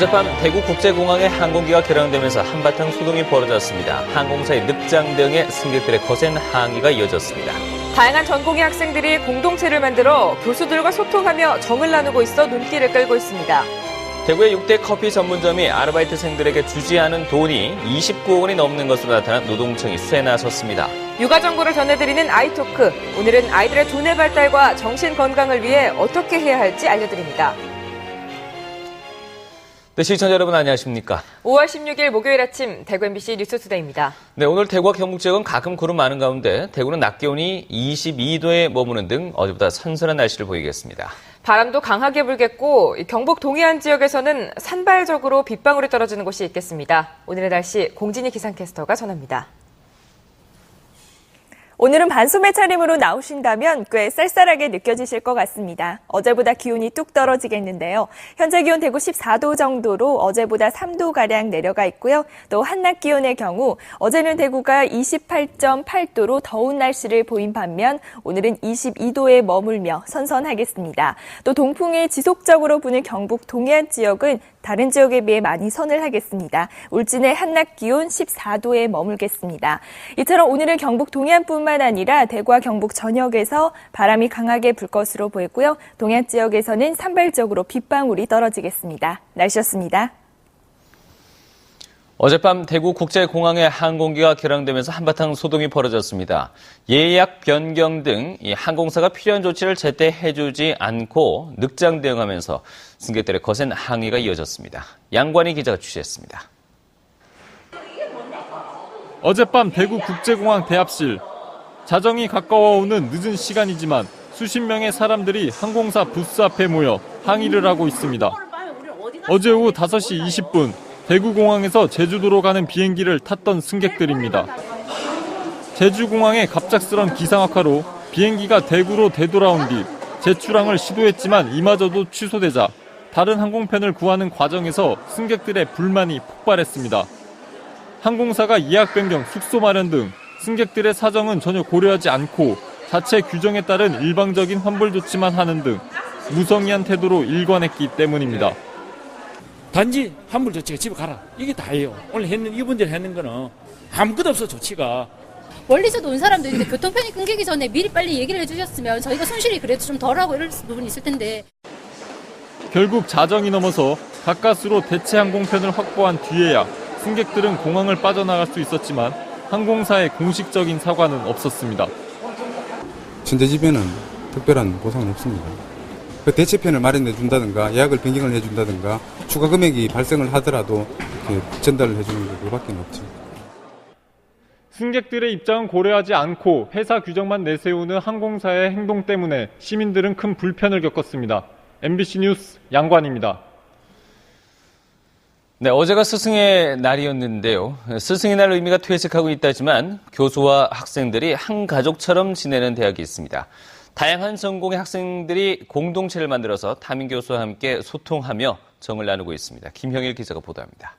어젯밤 대구국제공항의 항공기가 결항되면서 한바탕 소동이 벌어졌습니다. 항공사의 늑장 등의 승객들의 거센 항의가 이어졌습니다. 다양한 전공의 학생들이 공동체를 만들어 교수들과 소통하며 정을 나누고 있어 눈길을 끌고 있습니다. 대구의 6대 커피 전문점이 아르바이트생들에게 주지 않은 돈이 29억 원이 넘는 것으로 나타난 노동청이 수사에 나섰습니다. 육아 정보를 전해드리는 아이토크. 오늘은 아이들의 두뇌 발달과 정신 건강을 위해 어떻게 해야 할지 알려드립니다. 네, 시청자 여러분 안녕하십니까? 5월 16일 목요일 아침 대구 MBC 뉴스투데이입니다. 네, 오늘 대구와 경북 지역은 가끔 구름 많은 가운데 대구는 낮 기온이 22도에 머무는 등 어제보다 선선한 날씨를 보이겠습니다. 바람도 강하게 불겠고 경북 동해안 지역에서는 산발적으로 빗방울이 떨어지는 곳이 있겠습니다. 오늘의 날씨 공진희 기상캐스터가 전합니다. 오늘은 반소매 차림으로 나오신다면 꽤 쌀쌀하게 느껴지실 것 같습니다. 어제보다 기온이 뚝 떨어지겠는데요. 현재 기온 대구 14도 정도로 어제보다 3도가량 내려가 있고요. 또 한낮 기온의 경우 어제는 대구가 28.8도로 더운 날씨를 보인 반면 오늘은 22도에 머물며 선선하겠습니다. 또 동풍이 지속적으로 부는 경북 동해안 지역은 다른 지역에 비해 많이 선을하겠습니다. 울진의 한낮 기온 14도에 머물겠습니다. 이처럼 오늘은 경북 동해안뿐만 아니라 대구와 경북 전역에서 바람이 강하게 불 것으로 보이고요. 동해안 지역에서는 산발적으로 빗방울이 떨어지겠습니다. 날씨였습니다. 어젯밤 대구국제공항의 항공기가 결항되면서 한바탕 소동이 벌어졌습니다. 예약 변경 등 이 항공사가 필요한 조치를 제때 해주지 않고 늑장 대응하면서 승객들의 거센 항의가 이어졌습니다. 양관희 기자가 취재했습니다. 어젯밤 대구국제공항 대합실. 자정이 가까워오는 늦은 시간이지만 수십 명의 사람들이 항공사 부스 앞에 모여 항의를 하고 있습니다. 어제 오후 5시 20분 대구공항에서 제주도로 가는 비행기를 탔던 승객들입니다. 제주공항의 갑작스런 기상악화로 비행기가 대구로 되돌아온 뒤 재출항을 시도했지만 이마저도 취소되자 다른 항공편을 구하는 과정에서 승객들의 불만이 폭발했습니다. 항공사가 예약 변경, 숙소 마련 등 승객들의 사정은 전혀 고려하지 않고 자체 규정에 따른 일방적인 환불 조치만 하는 등 무성의한 태도로 일관했기 때문입니다. 단지 환불 조치가 집에 가라. 이게 다예요. 오늘 이분들이 했는 거는 아무것도 없어, 조치가. 멀리서도 온 사람들인데 교통편이 끊기기 전에 미리 빨리 얘기를 해주셨으면 저희가 손실이 그래도 좀 덜하고 이럴 부분이 있을 텐데. 결국 자정이 넘어서 가까스로 대체 항공편을 확보한 뒤에야 승객들은 공항을 빠져나갈 수 있었지만 항공사의 공식적인 사과는 없었습니다. 천재지변은 특별한 보상은 없습니다. 그 대체편을 마련해 준다든가 예약을 변경을 해준다든가 추가 금액이 발생을 하더라도 전달을 해주는 게 그밖에 없죠. 승객들의 입장은 고려하지 않고 회사 규정만 내세우는 항공사의 행동 때문에 시민들은 큰 불편을 겪었습니다. MBC 뉴스 양관입니다. 네, 어제가 스승의 날이었는데요. 스승의 날 의미가 퇴색하고 있다지만 교수와 학생들이 한 가족처럼 지내는 대학이 있습니다. 다양한 전공의 학생들이 공동체를 만들어서 담임 교수와 함께 소통하며 정을 나누고 있습니다. 김형일 기자가 보도합니다.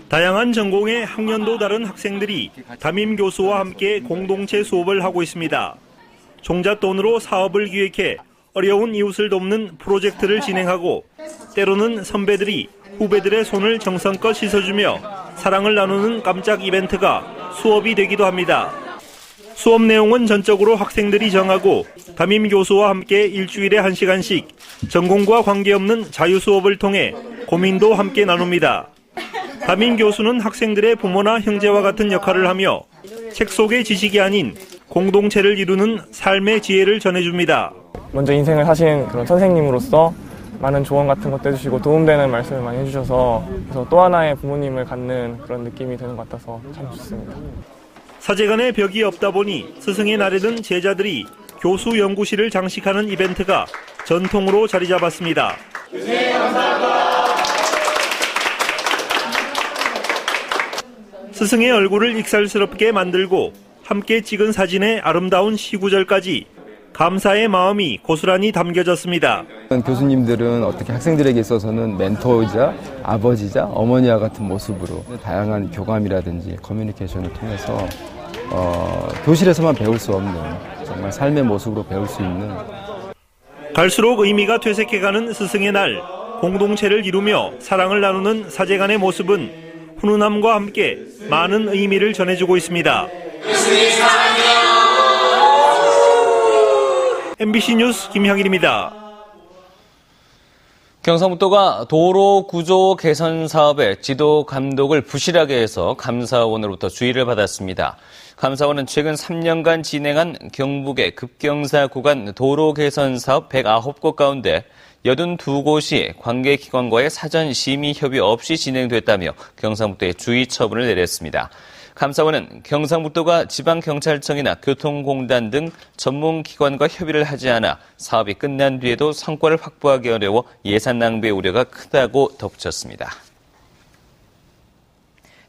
다양한 전공의 학년도 다른 학생들이 담임 교수와 함께 공동체 수업을 하고 있습니다. 종잣돈으로 사업을 기획해 어려운 이웃을 돕는 프로젝트를 진행하고 때로는 선배들이 후배들의 손을 정성껏 씻어주며 사랑을 나누는 깜짝 이벤트가 수업이 되기도 합니다. 수업 내용은 전적으로 학생들이 정하고 담임 교수와 함께 일주일에 1시간씩 전공과 관계없는 자유수업을 통해 고민도 함께 나눕니다. 담임 교수는 학생들의 부모나 형제와 같은 역할을 하며 책 속의 지식이 아닌 공동체를 이루는 삶의 지혜를 전해줍니다. 먼저 인생을 사신 그런 선생님으로서 많은 조언 같은 것도 해주시고 도움되는 말씀을 많이 해주셔서 그래서 또 하나의 부모님을 갖는 그런 느낌이 드는 것 같아서 참 좋습니다. 사제간에 벽이 없다 보니 스승의 날에는 제자들이 교수 연구실을 장식하는 이벤트가 전통으로 자리 잡았습니다. 네, 감사합니다. 스승의 얼굴을 익살스럽게 만들고 함께 찍은 사진의 아름다운 시구절까지 감사의 마음이 고스란히 담겨졌습니다. 교수님들은 어떻게 학생들에게 있어서는 멘토이자 아버지자 어머니와 같은 모습으로 다양한 교감이라든지 커뮤니케이션을 통해서 교실에서만 배울 수 없는 정말 삶의 모습으로 배울 수 있는 갈수록 의미가 퇴색해가는 스승의 날. 공동체를 이루며 사랑을 나누는 사제간의 모습은 훈훈함과 함께 많은 의미를 전해주고 있습니다. MBC 뉴스 김형일입니다. 경상북도가 도로 구조 개선 사업에 지도 감독을 부실하게 해서 감사원으로부터 주의를 받았습니다. 감사원은 최근 3년간 진행한 경북의 급경사 구간 도로 개선 사업 109곳 가운데 82곳이 관계기관과의 사전 심의 협의 없이 진행됐다며 경상북도에 주의 처분을 내렸습니다. 감사원은 경상북도가 지방경찰청이나 교통공단 등 전문기관과 협의를 하지 않아 사업이 끝난 뒤에도 성과를 확보하기 어려워 예산 낭비의 우려가 크다고 덧붙였습니다.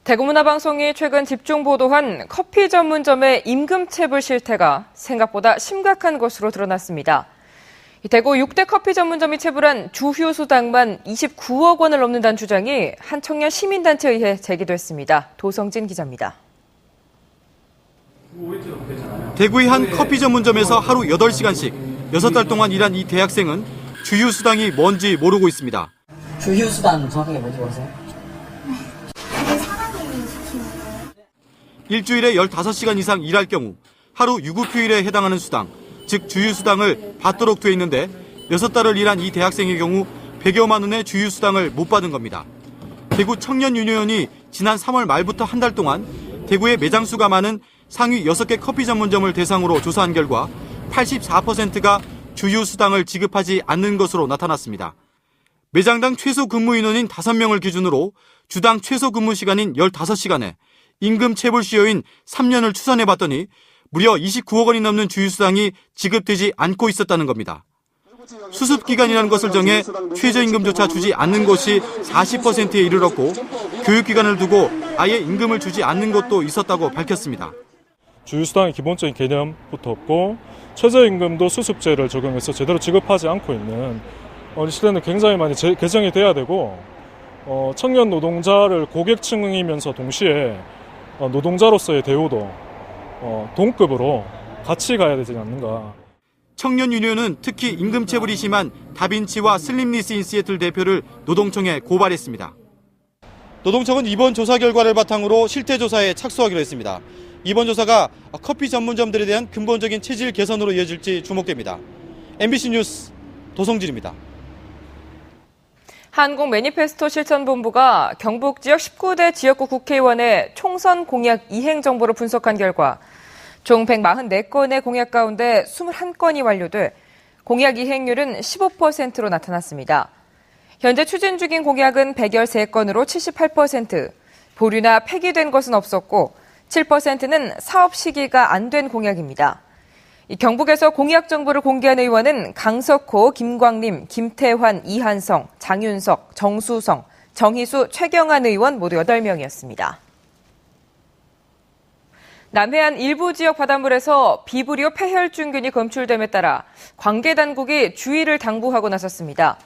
대구문화방송이 최근 집중 보도한 커피 전문점의 임금체불 실태가 생각보다 심각한 것으로 드러났습니다. 대구 6대 커피 전문점이 체불한 주휴수당만 29억 원을 넘는다는 주장이 한 청년 시민단체에 의해 제기됐습니다. 도성진 기자입니다. 대구의 한 커피 전문점에서 하루 8시간씩 6달 동안 일한 이 대학생은 주휴수당이 뭔지 모르고 있습니다. 주휴수당 정확하게 뭔지 모르세요? 일주일에 15시간 이상 일할 경우 하루 유급휴일에 해당하는 수당, 즉 주휴수당을 받도록 돼 있는데 6달을 일한 이 대학생의 경우 100여만 원의 주휴수당을 못 받은 겁니다. 대구 청년유니온이 지난 3월 말부터 한 달 동안 대구의 매장 수가 많은 상위 6개 커피 전문점을 대상으로 조사한 결과 84%가 주휴수당을 지급하지 않는 것으로 나타났습니다. 매장당 최소 근무 인원인 5명을 기준으로 주당 최소 근무 시간인 15시간에 임금 체불 시효인 3년을 추산해봤더니 무려 29억 원이 넘는 주휴수당이 지급되지 않고 있었다는 겁니다. 수습기간이라는 것을 정해 최저임금조차 주지 않는 곳이 40%에 이르렀고 교육기간을 두고 아예 임금을 주지 않는 곳도 있었다고 밝혔습니다. 주휴수당의 기본적인 개념부터 없고 최저임금도 수습제를 적용해서 제대로 지급하지 않고 있는 이 시대는 굉장히 많이 개정이 돼야 되고 청년 노동자를 고객층이면서 동시에 노동자로서의 대우도 동급으로 같이 가야 되지 않는가. 청년유니온은 특히 임금체불이 심한 다빈치와 슬림리스 인 시애틀 대표를 노동청에 고발했습니다. 노동청은 이번 조사 결과를 바탕으로 실태조사에 착수하기로 했습니다. 이번 조사가 커피 전문점들에 대한 근본적인 체질 개선으로 이어질지 주목됩니다. MBC 뉴스 도성진입니다. 한국 매니페스토 실천본부가 경북 지역 19대 지역구 국회의원의 총선 공약 이행 정보를 분석한 결과 총 144건의 공약 가운데 21건이 완료돼 공약 이행률은 15%로 나타났습니다. 현재 추진 중인 공약은 113건으로 78%, 보류나 폐기된 것은 없었고 7%는 사업 시기가 안 된 공약입니다. 경북에서 공약 정보를 공개한 의원은 강석호, 김광림, 김태환, 이한성, 장윤석, 정수성, 정희수, 최경환 의원 모두 8명이었습니다. 남해안 일부 지역 바닷물에서 비브리오 폐혈증균이 검출됨에 따라 관계당국이 주의를 당부하고 나섰습니다.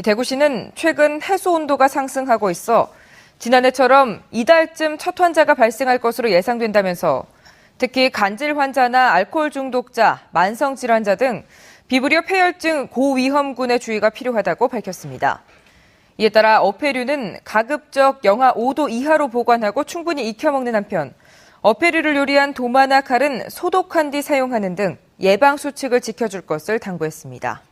대구시는 최근 해수 온도가 상승하고 있어 지난해처럼 이달쯤 첫 환자가 발생할 것으로 예상된다면서 특히 간질 환자나 알코올 중독자, 만성 질환자 등 비브리오 폐혈증 고위험군의 주의가 필요하다고 밝혔습니다. 이에 따라 어패류는 가급적 영하 5도 이하로 보관하고 충분히 익혀먹는 한편 어패류를 요리한 도마나 칼은 소독한 뒤 사용하는 등 예방 수칙을 지켜줄 것을 당부했습니다.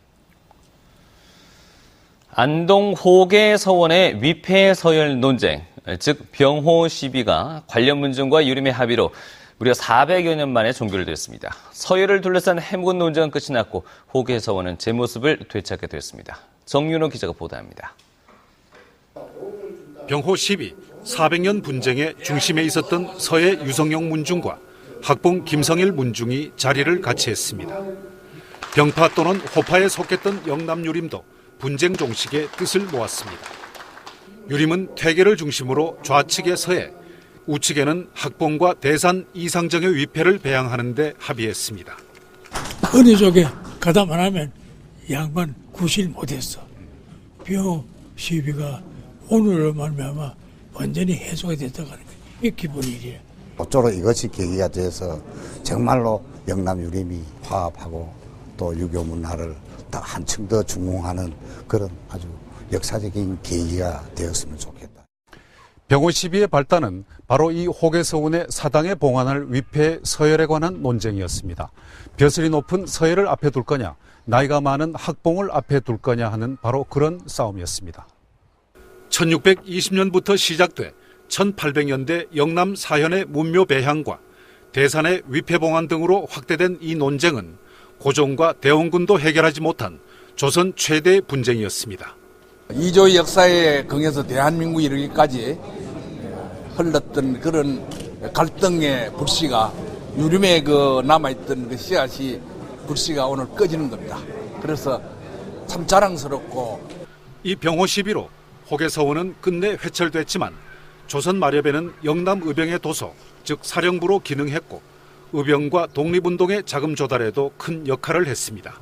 안동 호계 서원의 위패 서열 논쟁, 즉 병호 시비가 관련 문중과 유림의 합의로 무려 400여 년 만에 종결됐습니다. 서열을 둘러싼 해묵은 논쟁은 끝이 났고 호계 서원은 제 모습을 되찾게 됐습니다. 정윤호 기자가 보도합니다. 병호 시비, 400년 분쟁의 중심에 있었던 서해 유성용 문중과 학봉 김성일 문중이 자리를 같이 했습니다. 병파 또는 호파에 속했던 영남유림도 분쟁 종식의 뜻을 모았습니다. 유림은 퇴계를 중심으로 좌측의 서해, 우측에는 학봉과 대산 이상정의 위패를 배양하는 데 합의했습니다. 어느 쪽에 가담 안 하면 양반 구실 못했어. 병호 시비가 오늘로 말미암아 완전히 해소가 됐다고 하는 거예요. 이게 기본 일이에요. 모쪼록 이것이 계기가 돼서 정말로 영남유림이 화합하고 또 유교 문화를 더 한층 더 중흥하는 그런 아주 역사적인 계기가 되었으면 좋겠다. 병호 시비의 발단은 바로 이 호계서원의 사당에 봉안할 위패 서열에 관한 논쟁이었습니다. 벼슬이 높은 서열을 앞에 둘 거냐, 나이가 많은 학봉을 앞에 둘 거냐 하는 바로 그런 싸움이었습니다. 1620년부터 시작돼 1800년대 영남 사현의 문묘 배향과 대산의 위패봉안 등으로 확대된 이 논쟁은 고종과 대원군도 해결하지 못한 조선 최대의 분쟁이었습니다. 이조의 역사에 긍해서 대한민국이 이르기까지 흘렀던 그런 갈등의 불씨가 유림에 남아있던 그 씨앗이 불씨가 오늘 꺼지는 겁니다. 그래서 참 자랑스럽고 이 병호 시비로 호계서원은 끝내 회철됐지만 조선 마렵에는 영남의병의 도서, 즉 사령부로 기능했고 의병과 독립운동의 자금 조달에도 큰 역할을 했습니다.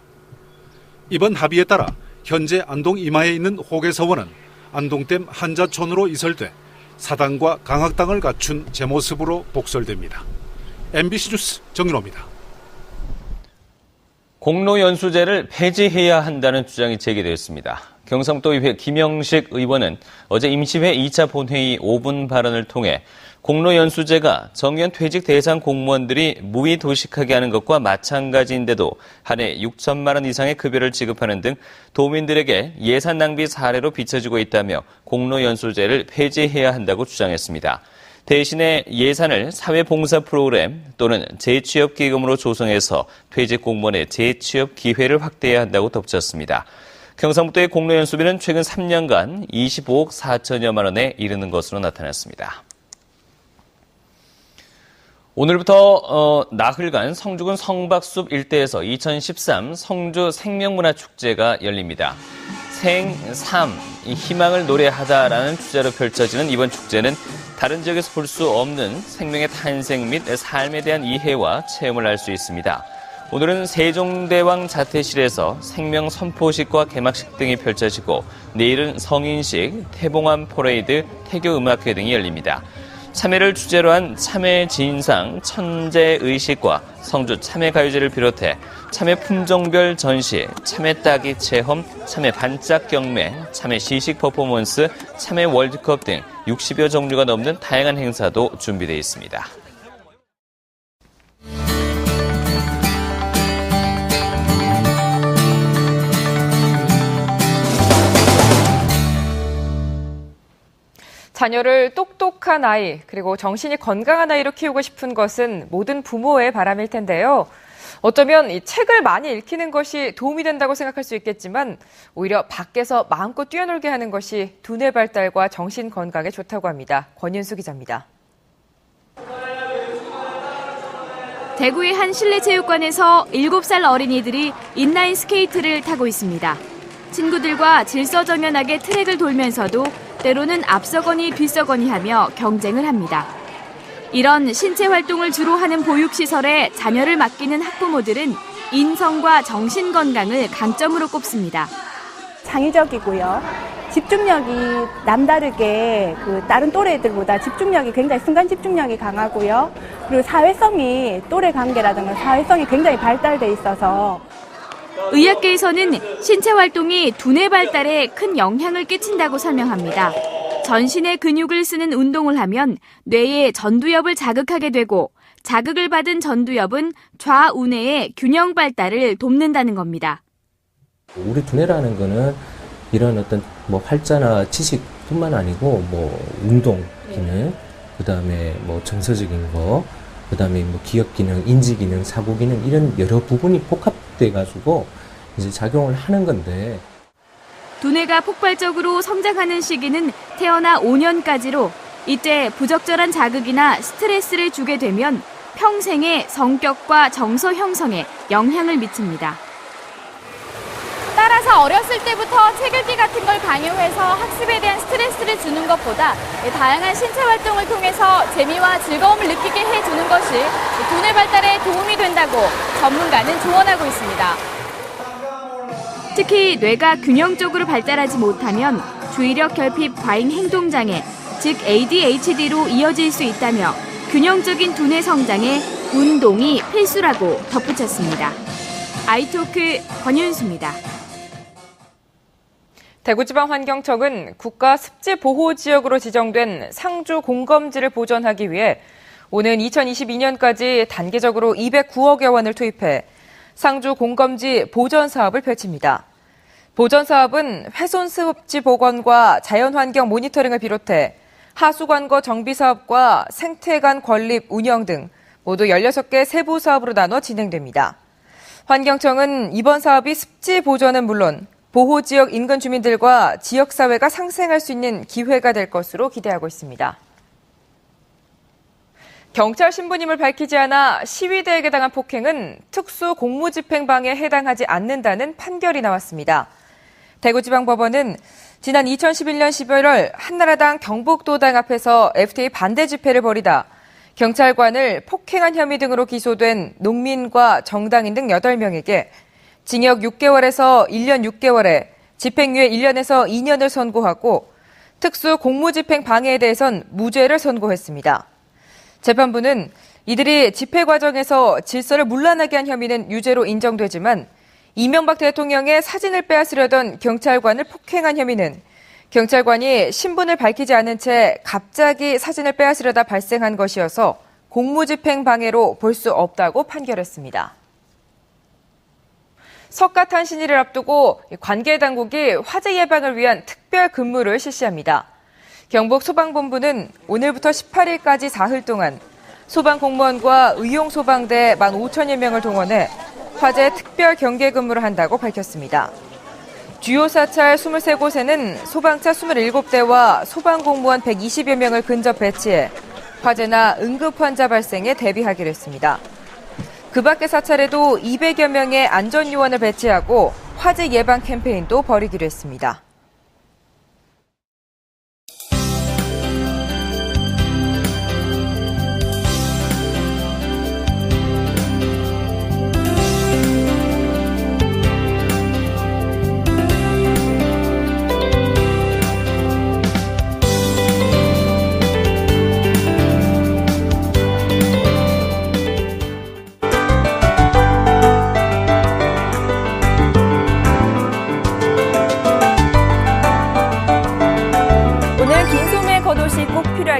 이번 합의에 따라 현재 안동 이마에 있는 호계서원은 안동댐 한자촌으로 이설돼 사당과 강학당을 갖춘 제 모습으로 복설됩니다. MBC 뉴스 정윤호입니다. 공로연수제를 폐지해야 한다는 주장이 제기되었습니다. 경상도의회 김영식 의원은 어제 임시회 2차 본회의 5분 발언을 통해 공로연수제가 정년 퇴직 대상 공무원들이 무의도식하게 하는 것과 마찬가지인데도 한 해 6천만 원 이상의 급여를 지급하는 등 도민들에게 예산 낭비 사례로 비춰지고 있다며 공로연수제를 폐지해야 한다고 주장했습니다. 대신에 예산을 사회봉사 프로그램 또는 재취업기금으로 조성해서 퇴직 공무원의 재취업 기회를 확대해야 한다고 덧붙였습니다. 경상북도의 공로연수비는 최근 3년간 25억 4천여만 원에 이르는 것으로 나타났습니다. 오늘부터 나흘간 성주군 성박숲 일대에서 2013 성주 생명문화축제가 열립니다. 생, 삶, 희망을 노래하다라는 주제로 펼쳐지는 이번 축제는 다른 지역에서 볼 수 없는 생명의 탄생 및 삶에 대한 이해와 체험을 할 수 있습니다. 오늘은 세종대왕 자퇴실에서 생명 선포식과 개막식 등이 펼쳐지고 내일은 성인식, 태봉암 퍼레이드, 태교 음악회 등이 열립니다. 참외를 주제로 한 참외 진상, 천재 의식과 성주 참외가요제를 비롯해 참외 품종별 전시, 참외 따기 체험, 참외 반짝 경매, 참외 시식 퍼포먼스, 참외 월드컵 등 60여 종류가 넘는 다양한 행사도 준비되어 있습니다. 자녀를 똑똑한 아이, 그리고 정신이 건강한 아이로 키우고 싶은 것은 모든 부모의 바람일 텐데요. 어쩌면 이 책을 많이 읽히는 것이 도움이 된다고 생각할 수 있겠지만 오히려 밖에서 마음껏 뛰어놀게 하는 것이 두뇌 발달과 정신 건강에 좋다고 합니다. 권윤수 기자입니다. 대구의 한 실내체육관에서 7살 어린이들이 인라인 스케이트를 타고 있습니다. 친구들과 질서정연하게 트랙을 돌면서도 때로는 앞서거니 뒤서거니 하며 경쟁을 합니다. 이런 신체 활동을 주로 하는 보육시설에 자녀를 맡기는 학부모들은 인성과 정신 건강을 강점으로 꼽습니다. 창의적이고요. 집중력이 남다르게 다른 또래들보다 집중력이 굉장히 순간 집중력이 강하고요. 그리고 사회성이 또래 관계라든가 사회성이 굉장히 발달돼 있어서 의학계에서는 신체 활동이 두뇌 발달에 큰 영향을 끼친다고 설명합니다. 전신의 근육을 쓰는 운동을 하면 뇌의 전두엽을 자극하게 되고 자극을 받은 전두엽은 좌우뇌의 균형 발달을 돕는다는 겁니다. 우리 두뇌라는 거는 이런 어떤 활자나 지식뿐만 아니고 운동 기능, 그다음에 정서적인 거, 그다음에 기억 기능, 인지 기능, 사고 기능 이런 여러 부분이 복합돼 가지고 이제 작용을 하는 건데. 두뇌가 폭발적으로 성장하는 시기는 태어나 5년까지로 이때 부적절한 자극이나 스트레스를 주게 되면 평생의 성격과 정서 형성에 영향을 미칩니다. 따라서 어렸을 때부터 책 읽기 같은 걸 강요해서 학습에 대한 스트레스를 주는 것보다 다양한 신체 활동을 통해서 재미와 즐거움을 느끼게 해주는 것이 두뇌 발달에 도움이 된다고 전문가는 조언하고 있습니다. 특히 뇌가 균형적으로 발달하지 못하면 주의력 결핍 과잉 행동장애, 즉 ADHD로 이어질 수 있다며 균형적인 두뇌 성장에 운동이 필수라고 덧붙였습니다. 아이토크 권윤수입니다. 대구지방환경청은 국가습지보호지역으로 지정된 상주 공검지를 보존하기 위해 오는 2022년까지 단계적으로 209억여 원을 투입해 상주 공검지 보전 사업을 펼칩니다. 보전 사업은 훼손습지 복원과 자연환경 모니터링을 비롯해 하수관거 정비 사업과 생태관 건립 운영 등 모두 16개 세부 사업으로 나눠 진행됩니다. 환경청은 이번 사업이 습지 보전은 물론 보호지역 인근 주민들과 지역사회가 상생할 수 있는 기회가 될 것으로 기대하고 있습니다. 경찰 신분임을 밝히지 않아 시위대에게 당한 폭행은 특수 공무집행방해에 해당하지 않는다는 판결이 나왔습니다. 대구지방법원은 지난 2011년 11월 한나라당 경북도당 앞에서 FTA 반대 집회를 벌이다 경찰관을 폭행한 혐의 등으로 기소된 농민과 정당인 등 8명에게 징역 6개월에서 1년 6개월에 집행유예 1년에서 2년을 선고하고 특수 공무집행 방해에 대해선 무죄를 선고했습니다. 재판부는 이들이 집회 과정에서 질서를 문란하게 한 혐의는 유죄로 인정되지만 이명박 대통령의 사진을 빼앗으려던 경찰관을 폭행한 혐의는 경찰관이 신분을 밝히지 않은 채 갑자기 사진을 빼앗으려다 발생한 것이어서 공무집행 방해로 볼 수 없다고 판결했습니다. 석가탄 신일을 앞두고 관계 당국이 화재 예방을 위한 특별 근무를 실시합니다. 경북 소방본부는 오늘부터 18일까지 사흘 동안 소방 공무원과 의용 소방대 15,000여 명을 동원해 화재 특별 경계 근무를 한다고 밝혔습니다. 주요 사찰 23곳에는 소방차 27대와 소방공무원 120여 명을 근접 배치해 화재나 응급 환자 발생에 대비하기로 했습니다. 그 밖의 사찰에도 200여 명의 안전요원을 배치하고 화재 예방 캠페인도 벌이기로 했습니다.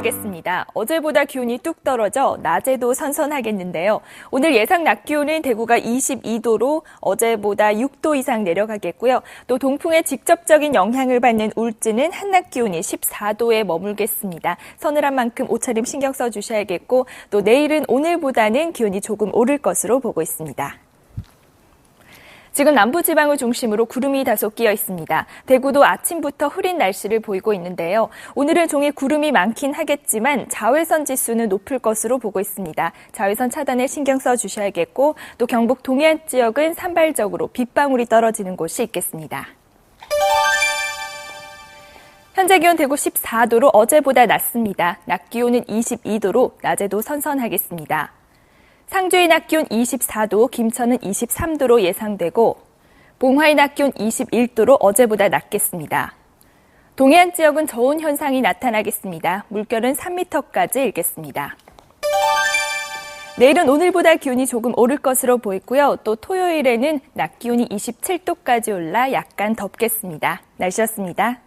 필요하겠습니다. 어제보다 기온이 뚝 떨어져 낮에도 선선하겠는데요. 오늘 예상 낮 기온은 대구가 22도로 어제보다 6도 이상 내려가겠고요. 또 동풍의 직접적인 영향을 받는 울진은 한낮 기온이 14도에 머물겠습니다. 서늘한 만큼 옷차림 신경 써주셔야겠고 또 내일은 오늘보다는 기온이 조금 오를 것으로 보고 있습니다. 지금 남부지방을 중심으로 구름이 다소 끼어 있습니다. 대구도 아침부터 흐린 날씨를 보이고 있는데요. 오늘은 종일 구름이 많긴 하겠지만 자외선 지수는 높을 것으로 보고 있습니다. 자외선 차단에 신경 써주셔야겠고 또 경북 동해안 지역은 산발적으로 빗방울이 떨어지는 곳이 있겠습니다. 현재 기온 대구 14도로 어제보다 낮습니다. 낮 기온은 22도로 낮에도 선선하겠습니다. 상주의 낮 기온 24도, 김천은 23도로 예상되고 봉화의 낮 기온 21도로 어제보다 낮겠습니다. 동해안 지역은 저온 현상이 나타나겠습니다. 물결은 3m까지 일겠습니다. 내일은 오늘보다 기온이 조금 오를 것으로 보이고요. 또 토요일에는 낮 기온이 27도까지 올라 약간 덥겠습니다. 날씨였습니다.